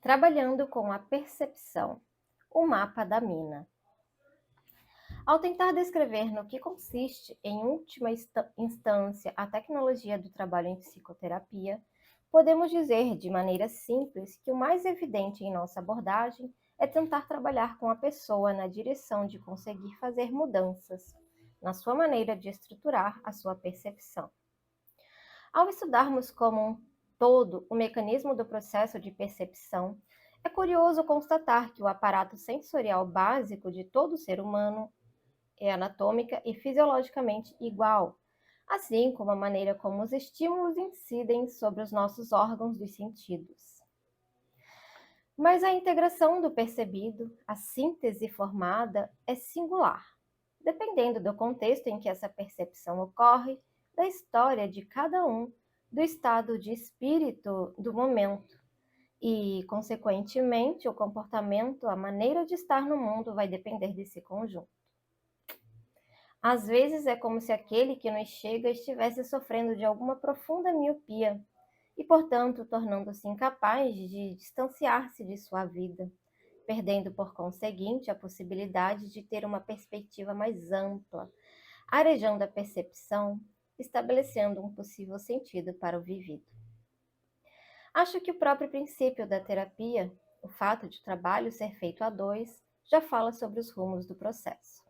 Trabalhando com a percepção, o mapa da mina. Ao tentar descrever no que consiste, em última instância, a tecnologia do trabalho em psicoterapia, podemos dizer de maneira simples que o mais evidente em nossa abordagem é tentar trabalhar com a pessoa na direção de conseguir fazer mudanças na sua maneira de estruturar a sua percepção. Ao estudarmos como um todo o mecanismo do processo de percepção, é curioso constatar que o aparato sensorial básico de todo ser humano é anatômica e fisiologicamente igual, assim como a maneira como os estímulos incidem sobre os nossos órgãos dos sentidos. Mas a integração do percebido, a síntese formada, é singular, dependendo do contexto em que essa percepção ocorre, da história de cada um, do estado de espírito do momento. E, consequentemente, o comportamento, a maneira de estar no mundo vai depender desse conjunto. Às vezes é como se aquele que nos chega estivesse sofrendo de alguma profunda miopia e, portanto, tornando-se incapaz de distanciar-se de sua vida, perdendo por conseguinte a possibilidade de ter uma perspectiva mais ampla, arejando a percepção, estabelecendo um possível sentido para o vivido. Acho que o próprio princípio da terapia, o fato de o trabalho ser feito a dois, já fala sobre os rumos do processo.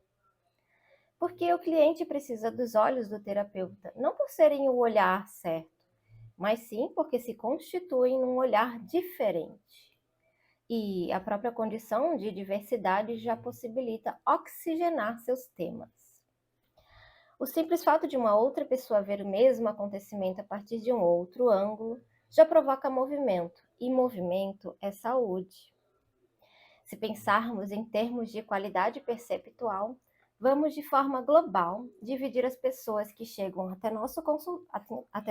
Porque o cliente precisa dos olhos do terapeuta, não por serem o olhar certo, mas sim porque se constituem num olhar diferente. E a própria condição de diversidade já possibilita oxigenar seus temas. O simples fato de uma outra pessoa ver o mesmo acontecimento a partir de um outro ângulo já provoca movimento, e movimento é saúde. Se pensarmos em termos de qualidade perceptual, vamos de forma global dividir as pessoas que chegam até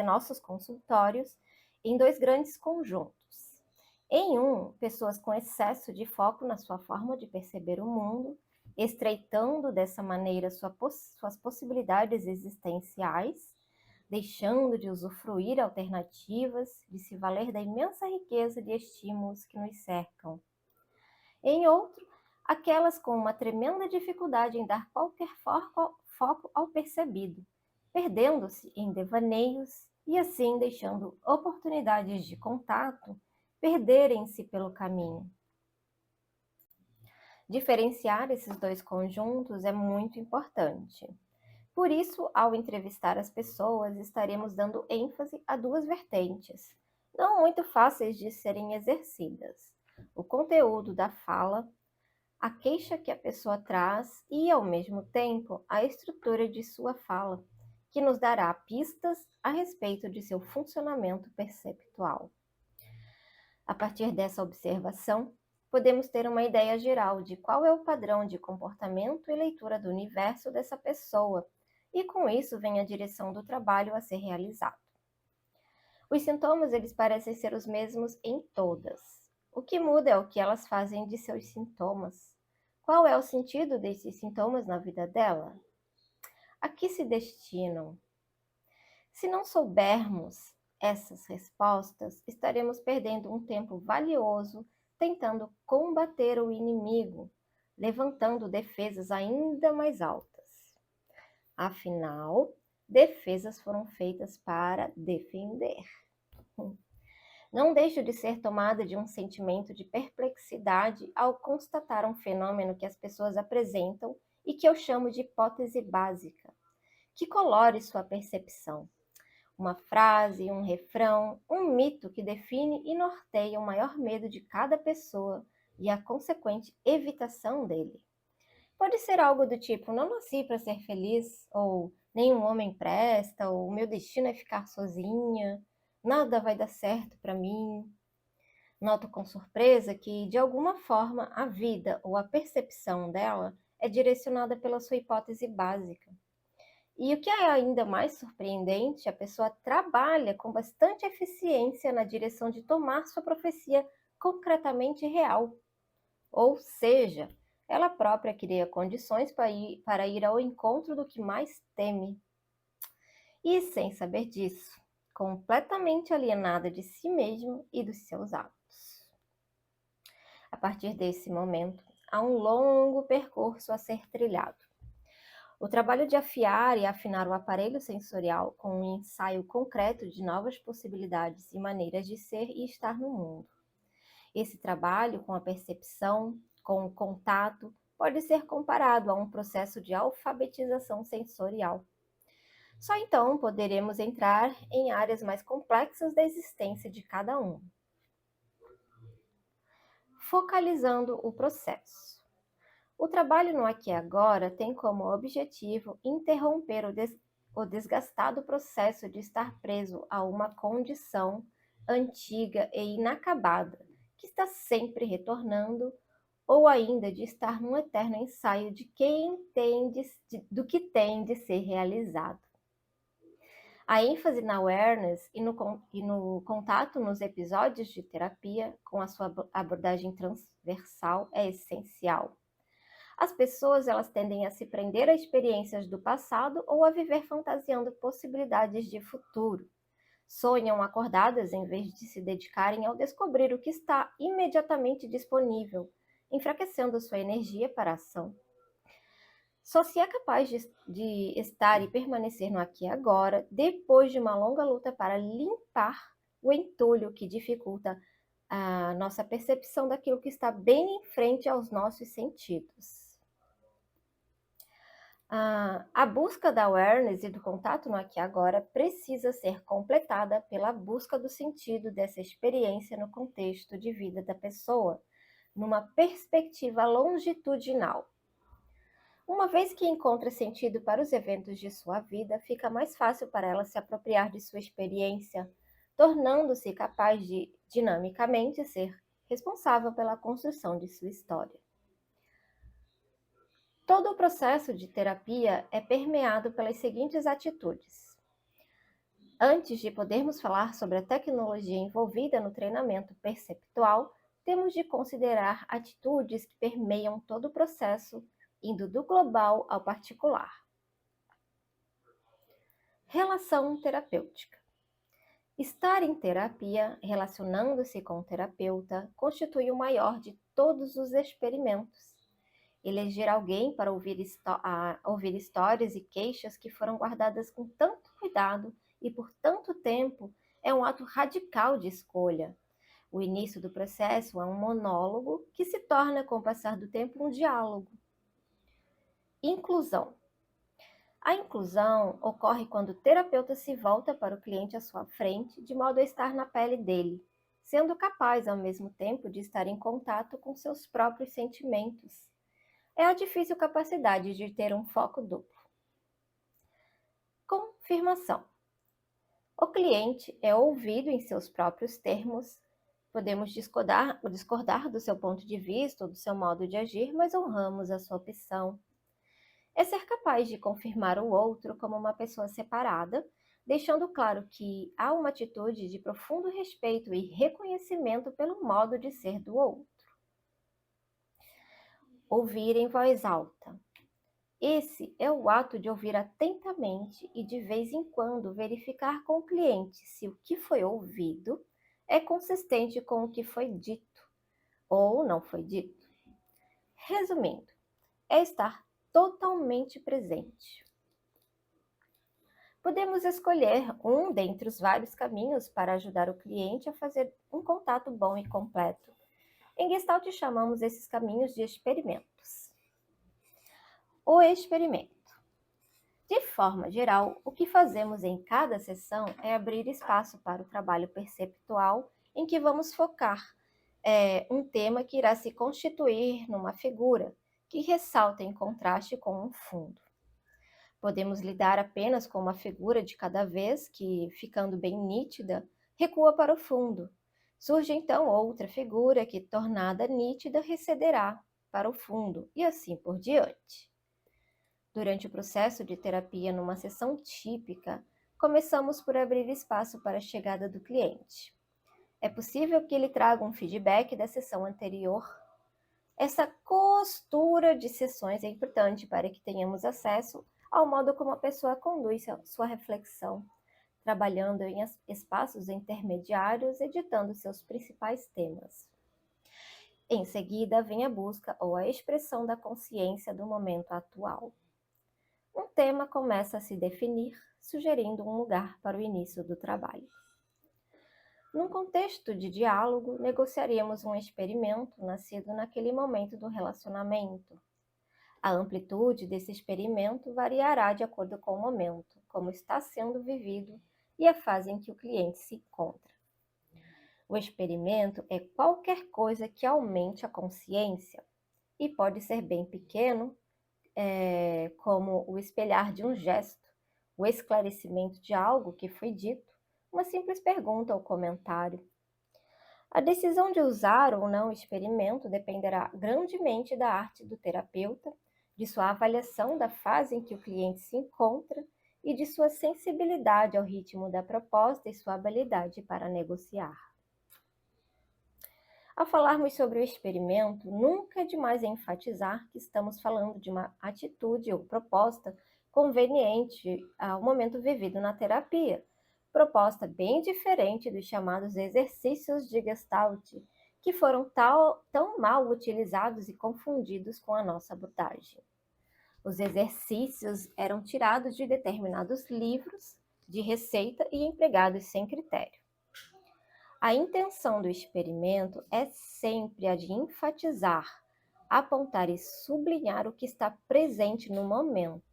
nossos consultórios em dois grandes conjuntos. Em um, pessoas com excesso de foco na sua forma de perceber o mundo, estreitando dessa maneira suas possibilidades existenciais, deixando de usufruir alternativas, de se valer da imensa riqueza de estímulos que nos cercam. Em outro, aquelas com uma tremenda dificuldade em dar qualquer foco ao percebido, perdendo-se em devaneios e assim deixando oportunidades de contato perderem-se pelo caminho. Diferenciar esses dois conjuntos é muito importante. Por isso, ao entrevistar as pessoas, estaremos dando ênfase a duas vertentes, não muito fáceis de serem exercidas: o conteúdo da fala, a queixa que a pessoa traz e, ao mesmo tempo, a estrutura de sua fala, que nos dará pistas a respeito de seu funcionamento perceptual. A partir dessa observação, podemos ter uma ideia geral de qual é o padrão de comportamento e leitura do universo dessa pessoa, e com isso vem a direção do trabalho a ser realizado. Os sintomas, eles parecem ser os mesmos em todas. O que muda é o que elas fazem de seus sintomas. Qual é o sentido desses sintomas na vida dela? A que se destinam? Se não soubermos essas respostas, estaremos perdendo um tempo valioso tentando combater o inimigo, levantando defesas ainda mais altas. Afinal, defesas foram feitas para defender. Não deixo de ser tomada de um sentimento de perplexidade ao constatar um fenômeno que as pessoas apresentam e que eu chamo de hipótese básica, que colore sua percepção. Uma frase, um refrão, um mito que define e norteia o maior medo de cada pessoa e a consequente evitação dele. Pode ser algo do tipo: não nasci para ser feliz, ou nenhum homem presta, ou meu destino é ficar sozinha, nada vai dar certo para mim. Noto com surpresa que, de alguma forma, a vida ou a percepção dela é direcionada pela sua hipótese básica. E o que é ainda mais surpreendente, a pessoa trabalha com bastante eficiência na direção de tomar sua profecia concretamente real. Ou seja, ela própria cria condições para ir ao encontro do que mais teme. E, sem saber disso, completamente alienada de si mesma e dos seus atos. A partir desse momento, há um longo percurso a ser trilhado. O trabalho de afiar e afinar o aparelho sensorial com um ensaio concreto de novas possibilidades e maneiras de ser e estar no mundo. Esse trabalho com a percepção, com o contato, pode ser comparado a um processo de alfabetização sensorial. Só então poderemos entrar em áreas mais complexas da existência de cada um. Focalizando o processo. O trabalho no aqui e agora tem como objetivo interromper o desgastado processo de estar preso a uma condição antiga e inacabada, que está sempre retornando, ou ainda de estar num eterno ensaio do que tem de ser realizado. A ênfase na awareness e no contato nos episódios de terapia, com a sua abordagem transversal, é essencial. As pessoas elas tendem a se prender a experiências do passado ou a viver fantasiando possibilidades de futuro. Sonham acordadas em vez de se dedicarem ao descobrir o que está imediatamente disponível, enfraquecendo sua energia para a ação. Só se é capaz de estar e permanecer no aqui e agora depois de uma longa luta para limpar o entulho que dificulta a nossa percepção daquilo que está bem em frente aos nossos sentidos. A busca da awareness e do contato no aqui e agora precisa ser completada pela busca do sentido dessa experiência no contexto de vida da pessoa, numa perspectiva longitudinal. Uma vez que encontra sentido para os eventos de sua vida, fica mais fácil para ela se apropriar de sua experiência, tornando-se capaz de, dinamicamente, ser responsável pela construção de sua história. Todo o processo de terapia é permeado pelas seguintes atitudes. Antes de podermos falar sobre a tecnologia envolvida no treinamento perceptual, temos de considerar atitudes que permeiam todo o processo, indo do global ao particular. Relação terapêutica. Estar em terapia, relacionando-se com o terapeuta, constitui o maior de todos os experimentos. Eleger alguém para ouvir histórias e queixas que foram guardadas com tanto cuidado e por tanto tempo é um ato radical de escolha. O início do processo é um monólogo que se torna, com o passar do tempo, um diálogo. Inclusão. A inclusão ocorre quando o terapeuta se volta para o cliente à sua frente, de modo a estar na pele dele, sendo capaz, ao mesmo tempo, de estar em contato com seus próprios sentimentos. É a difícil capacidade de ter um foco duplo. Confirmação. O cliente é ouvido em seus próprios termos. Podemos discordar do seu ponto de vista ou do seu modo de agir, mas honramos a sua opção. É ser capaz de confirmar o outro como uma pessoa separada, deixando claro que há uma atitude de profundo respeito e reconhecimento pelo modo de ser do outro. Ouvir em voz alta. Esse é o ato de ouvir atentamente e, de vez em quando, verificar com o cliente se o que foi ouvido é consistente com o que foi dito ou não foi dito. Resumindo, é estar totalmente presente. Podemos escolher um dentre os vários caminhos para ajudar o cliente a fazer um contato bom e completo. Em Gestalt chamamos esses caminhos de experimentos. O experimento. De forma geral, o que fazemos em cada sessão é abrir espaço para o trabalho perceptual em que vamos focar um tema que irá se constituir numa figura que ressalta em contraste com um fundo. Podemos lidar apenas com uma figura de cada vez que, ficando bem nítida, recua para o fundo. Surge então outra figura que, tornada nítida, recederá para o fundo, e assim por diante. Durante o processo de terapia numa sessão típica, começamos por abrir espaço para a chegada do cliente. É possível que ele traga um feedback da sessão anterior. Essa costura de sessões é importante para que tenhamos acesso ao modo como a pessoa conduz sua reflexão, trabalhando em espaços intermediários, editando seus principais temas. Em seguida, vem a busca ou a expressão da consciência do momento atual. Um tema começa a se definir, sugerindo um lugar para o início do trabalho. Num contexto de diálogo, negociaríamos um experimento nascido naquele momento do relacionamento. A amplitude desse experimento variará de acordo com o momento, como está sendo vivido e a fase em que o cliente se encontra. O experimento é qualquer coisa que aumente a consciência e pode ser bem pequeno, como o espelhar de um gesto, o esclarecimento de algo que foi dito, uma simples pergunta ou comentário. A decisão de usar ou não o experimento dependerá grandemente da arte do terapeuta, de sua avaliação da fase em que o cliente se encontra e de sua sensibilidade ao ritmo da proposta e sua habilidade para negociar. Ao falarmos sobre o experimento, nunca é demais enfatizar que estamos falando de uma atitude ou proposta conveniente ao momento vivido na terapia, proposta bem diferente dos chamados exercícios de Gestalt, que foram tão mal utilizados e confundidos com a nossa abordagem. Os exercícios eram tirados de determinados livros de receita e empregados sem critério. A intenção do experimento é sempre a de enfatizar, apontar e sublinhar o que está presente no momento.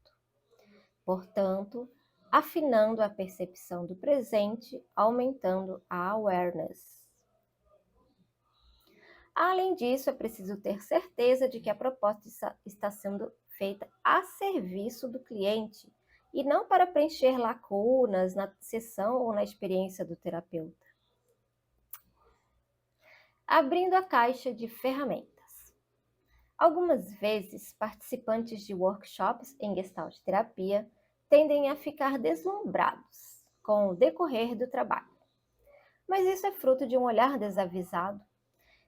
Portanto, afinando a percepção do presente, aumentando a awareness. Além disso, é preciso ter certeza de que a proposta está sendo feita a serviço do cliente e não para preencher lacunas na sessão ou na experiência do terapeuta. Abrindo a caixa de ferramentas. Algumas vezes, participantes de workshops em Gestalt terapia tendem a ficar deslumbrados com o decorrer do trabalho. Mas isso é fruto de um olhar desavisado.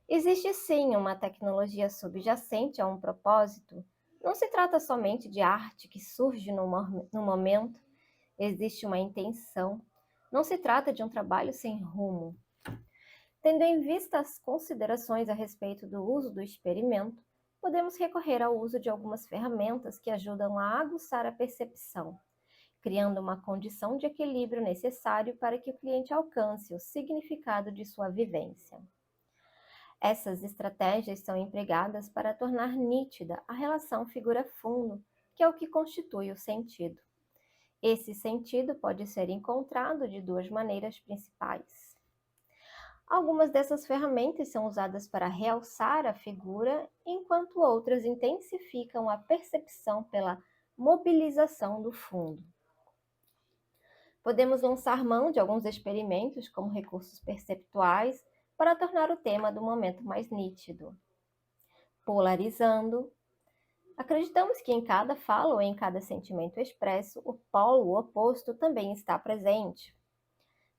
Existe sim uma tecnologia subjacente a um propósito. Não se trata somente de arte que surge no momento, existe uma intenção. Não se trata de um trabalho sem rumo. Tendo em vista as considerações a respeito do uso do experimento, podemos recorrer ao uso de algumas ferramentas que ajudam a aguçar a percepção, criando uma condição de equilíbrio necessário para que o cliente alcance o significado de sua vivência. Essas estratégias são empregadas para tornar nítida a relação figura-fundo, que é o que constitui o sentido. Esse sentido pode ser encontrado de duas maneiras principais. Algumas dessas ferramentas são usadas para realçar a figura, enquanto outras intensificam a percepção pela mobilização do fundo. Podemos lançar mão de alguns experimentos como recursos perceptuais para tornar o tema do momento mais nítido. Polarizando. Acreditamos que em cada fala ou em cada sentimento expresso, o polo oposto também está presente.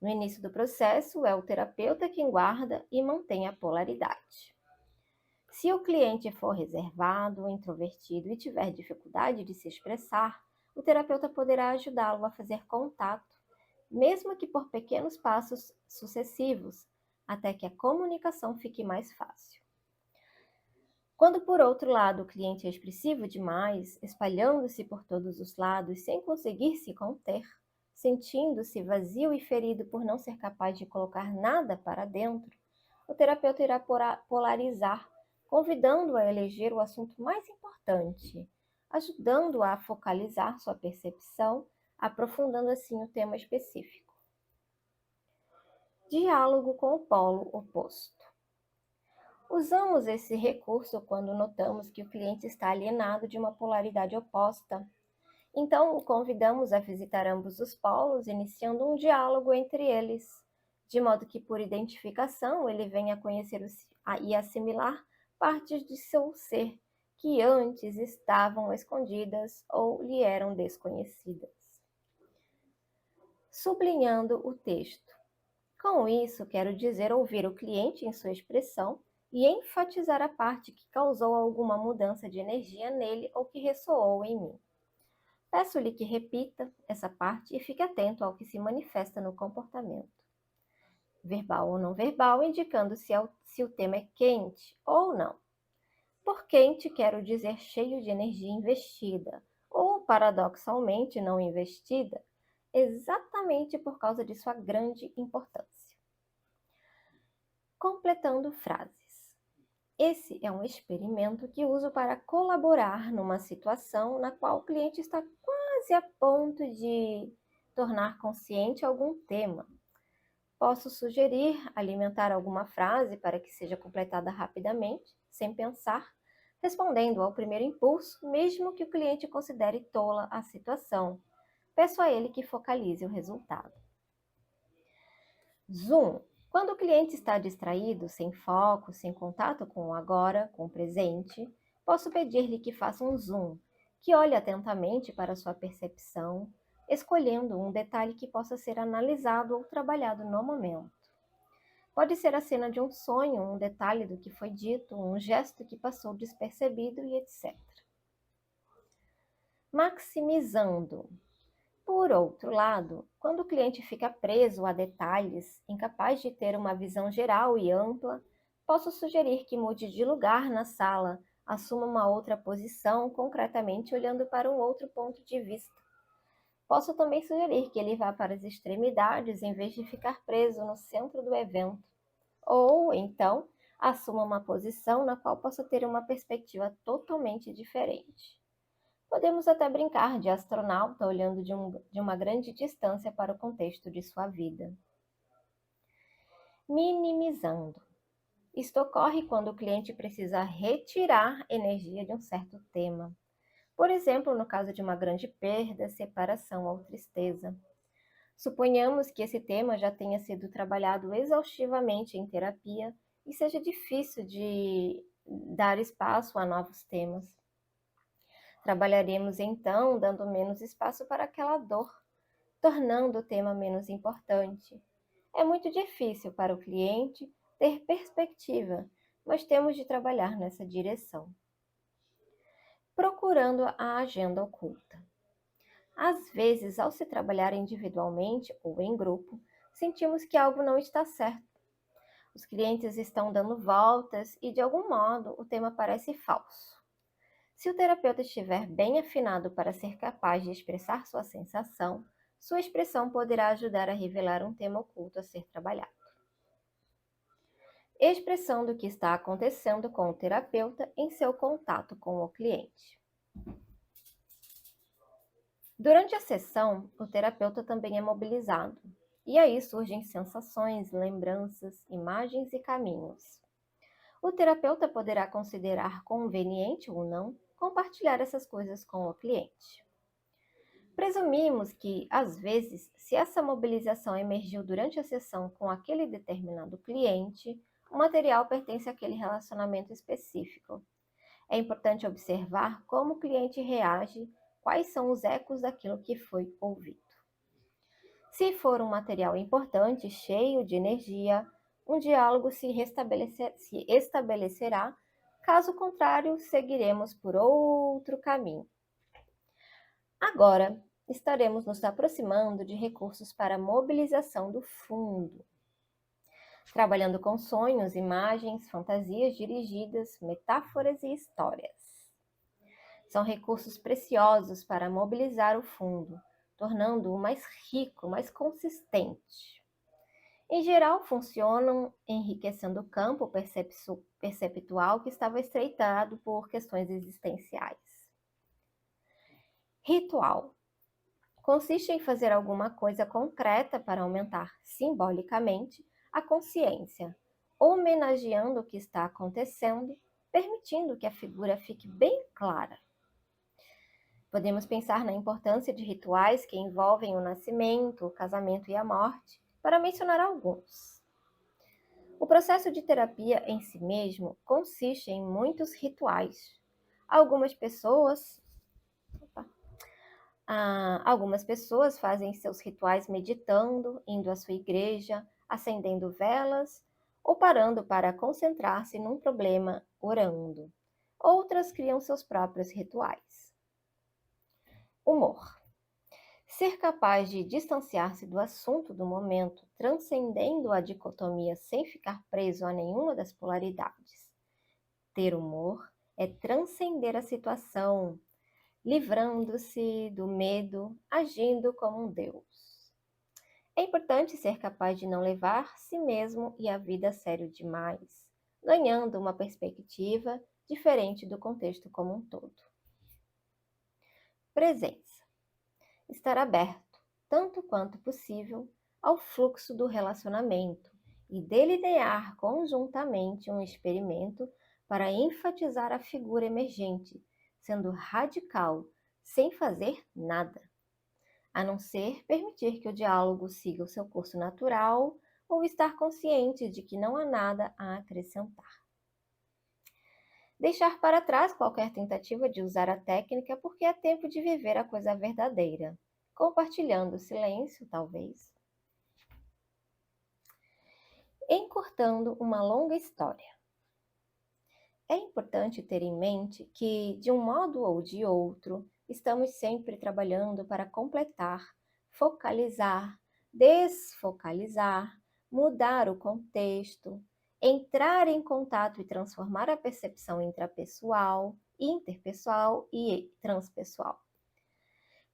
No início do processo, é o terapeuta quem guarda e mantém a polaridade. Se o cliente for reservado, introvertido e tiver dificuldade de se expressar, o terapeuta poderá ajudá-lo a fazer contato, mesmo que por pequenos passos sucessivos, até que a comunicação fique mais fácil. Quando, por outro lado, o cliente é expressivo demais, espalhando-se por todos os lados sem conseguir se conter, sentindo-se vazio e ferido por não ser capaz de colocar nada para dentro, o terapeuta irá polarizar, convidando-o a eleger o assunto mais importante, ajudando-o a focalizar sua percepção, aprofundando assim o tema específico. Diálogo com o polo oposto. Usamos esse recurso quando notamos que o cliente está alienado de uma polaridade oposta. Então, o convidamos a visitar ambos os polos, iniciando um diálogo entre eles, de modo que, por identificação, ele venha a conhecer e assimilar partes de seu ser que antes estavam escondidas ou lhe eram desconhecidas. Sublinhando o texto. Com isso, quero dizer ouvir o cliente em sua expressão e enfatizar a parte que causou alguma mudança de energia nele ou que ressoou em mim. Peço-lhe que repita essa parte e fique atento ao que se manifesta no comportamento. verbal ou não verbal, indicando se o tema é quente ou não. Por quente, quero dizer cheio de energia investida, ou paradoxalmente não investida, exatamente por causa de sua grande importância. Completando frases. Esse é um experimento que uso para colaborar numa situação na qual o cliente está quase a ponto de tornar consciente algum tema. Posso sugerir alimentar alguma frase para que seja completada rapidamente, sem pensar, respondendo ao primeiro impulso, mesmo que o cliente considere tola a situação. Peço a ele que focalize o resultado. Zoom. Quando o cliente está distraído, sem foco, sem contato com o agora, com o presente, posso pedir-lhe que faça um zoom, que olhe atentamente para sua percepção, escolhendo um detalhe que possa ser analisado ou trabalhado no momento. Pode ser a cena de um sonho, um detalhe do que foi dito, um gesto que passou despercebido e etc. Maximizando. Por outro lado, quando o cliente fica preso a detalhes, incapaz de ter uma visão geral e ampla, posso sugerir que mude de lugar na sala, assuma uma outra posição, concretamente olhando para um outro ponto de vista. Posso também sugerir que ele vá para as extremidades em vez de ficar preso no centro do evento. Ou, então, assuma uma posição na qual possa ter uma perspectiva totalmente diferente. Podemos até brincar de astronauta olhando de uma grande distância para o contexto de sua vida. Minimizando. Isto ocorre quando o cliente precisa retirar energia de um certo tema. Por exemplo, no caso de uma grande perda, separação ou tristeza. Suponhamos que esse tema já tenha sido trabalhado exaustivamente em terapia e seja difícil de dar espaço a novos temas. Trabalharemos então dando menos espaço para aquela dor, tornando o tema menos importante. É muito difícil para o cliente ter perspectiva, mas temos de trabalhar nessa direção. Procurando a agenda oculta. Às vezes, ao se trabalhar individualmente ou em grupo, sentimos que algo não está certo. Os clientes estão dando voltas e, de algum modo, o tema parece falso. Se o terapeuta estiver bem afinado para ser capaz de expressar sua sensação, sua expressão poderá ajudar a revelar um tema oculto a ser trabalhado. Expressão do que está acontecendo com o terapeuta em seu contato com o cliente. Durante a sessão, o terapeuta também é mobilizado, e aí surgem sensações, lembranças, imagens e caminhos. O terapeuta poderá considerar conveniente ou não compartilhar essas coisas com o cliente. Presumimos que, às vezes, se essa mobilização emergiu durante a sessão com aquele determinado cliente, o material pertence àquele relacionamento específico. É importante observar como o cliente reage, quais são os ecos daquilo que foi ouvido. Se for um material importante, cheio de energia, um diálogo se estabelecerá, caso contrário, seguiremos por outro caminho. Agora, estaremos nos aproximando de recursos para a mobilização do fundo, trabalhando com sonhos, imagens, fantasias dirigidas, metáforas e histórias. São recursos preciosos para mobilizar o fundo, tornando-o mais rico, mais consistente. Em geral, funcionam enriquecendo o campo perceptual que estava estreitado por questões existenciais. Ritual. Consiste em fazer alguma coisa concreta para aumentar simbolicamente a consciência, homenageando o que está acontecendo, permitindo que a figura fique bem clara. Podemos pensar na importância de rituais que envolvem o nascimento, o casamento e a morte, para mencionar alguns. O processo de terapia em si mesmo consiste em muitos rituais. Algumas pessoas fazem seus rituais meditando, indo à sua igreja, acendendo velas ou parando para concentrar-se num problema, orando. Outras criam seus próprios rituais. Humor. Ser capaz de distanciar-se do assunto do momento, transcendendo a dicotomia sem ficar preso a nenhuma das polaridades. Ter humor é transcender a situação, livrando-se do medo, agindo como um Deus. É importante ser capaz de não levar si mesmo e a vida a sério demais, ganhando uma perspectiva diferente do contexto como um todo. Presença. Estar aberto, tanto quanto possível, ao fluxo do relacionamento e delinear conjuntamente um experimento para enfatizar a figura emergente, sendo radical, sem fazer nada, a não ser permitir que o diálogo siga o seu curso natural ou estar consciente de que não há nada a acrescentar. Deixar para trás qualquer tentativa de usar a técnica porque é tempo de viver a coisa verdadeira, compartilhando o silêncio, talvez. Encurtando uma longa história. É importante ter em mente que, de um modo ou de outro, estamos sempre trabalhando para completar, focalizar, desfocalizar, mudar o contexto, entrar em contato e transformar a percepção intrapessoal, interpessoal e transpessoal.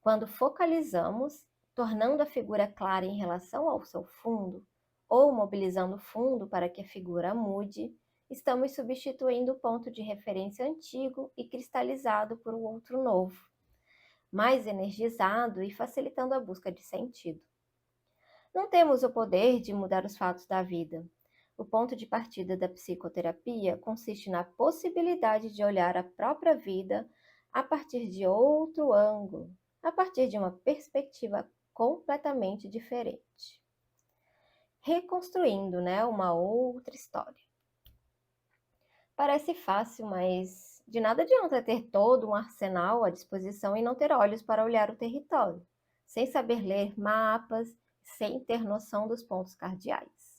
Quando focalizamos, tornando a figura clara em relação ao seu fundo, ou mobilizando o fundo para que a figura mude, estamos substituindo o ponto de referência antigo e cristalizado por um outro novo, mais energizado e facilitando a busca de sentido. Não temos o poder de mudar os fatos da vida. O ponto de partida da psicoterapia consiste na possibilidade de olhar a própria vida a partir de outro ângulo, a partir de uma perspectiva completamente diferente. Reconstruindo, uma outra história. Parece fácil, mas de nada adianta ter todo um arsenal à disposição e não ter olhos para olhar o território, sem saber ler mapas, sem ter noção dos pontos cardeais.